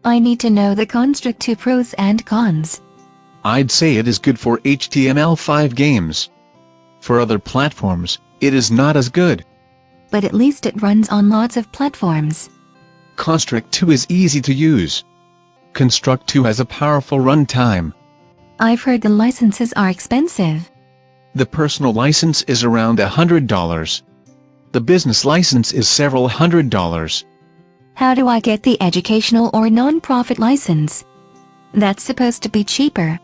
I need to know the Construct 2 pros and cons. I'd say it is good for HTML5 games. For other platforms, it is not as good. But at least it runs on lots of platforms. Construct 2 is easy to use. Construct 2 has a powerful runtime. I've heard the licenses are expensive. The personal license is around $100. The business license is several $100s. How do I get the educational or non-profit license? That's supposed to be cheaper.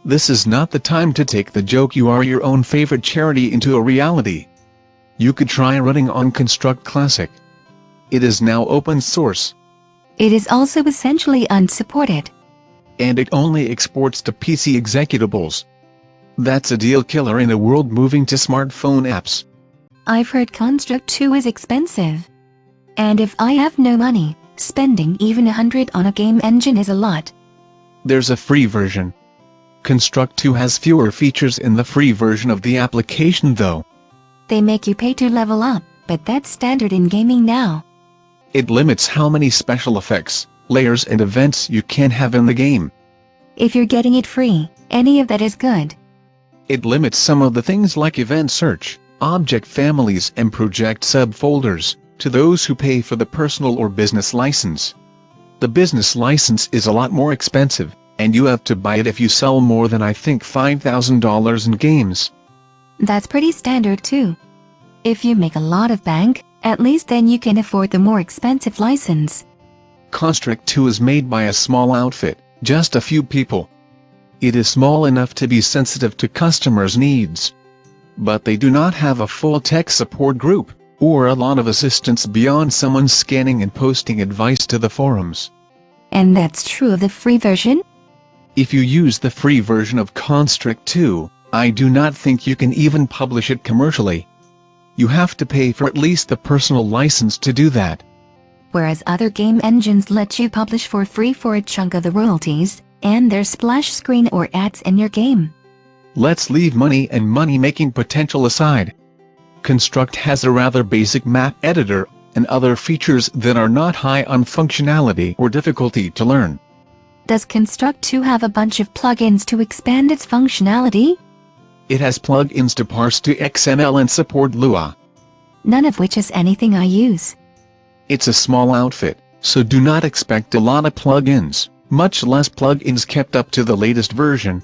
This is not the time to take the joke you are your own favorite charity into a reality. You could try running on Construct Classic. It is now open source. It is also essentially unsupported. And it only exports to PC executables. That's a deal killer in a world moving to smartphone apps. I've heard Construct 2 is expensive. And if I have no money, spending even $100 on a game engine is a lot. There's a free version. Construct 2 has fewer features in the free version of the application though. They make you pay to level up, but that's standard in gaming now. It limits how many special effects, layers and events you can have in the game. If you're getting it free, any of that is good. It limits some of the things like event search, object families and project subfolders, to those who pay for the personal or business license. The business license is a lot more expensive, and you have to buy it if you sell more than I think $5,000 in games. That's pretty standard too. If you make a lot of bank, at least then you can afford the more expensive license. Construct 2 is made by a small outfit, just a few people. It is small enough to be sensitive to customers' needs. But they do not have a full tech support group, or a lot of assistance beyond someone scanning and posting advice to the forums. And that's true of the free version? If you use the free version of Construct 2, I do not think you can even publish it commercially. You have to pay for at least the personal license to do that. Whereas other game engines let you publish for free for a chunk of the royalties, and there's splash screen or ads in your game. Let's leave money and money-making potential aside. Construct has a rather basic map editor, and other features that are not high on functionality or difficulty to learn. Does Construct 2 have a bunch of plugins to expand its functionality? It has plugins to parse to XML and support Lua. None of which is anything I use. It's a small outfit, so do not expect a lot of plugins, much less plugins kept up to the latest version.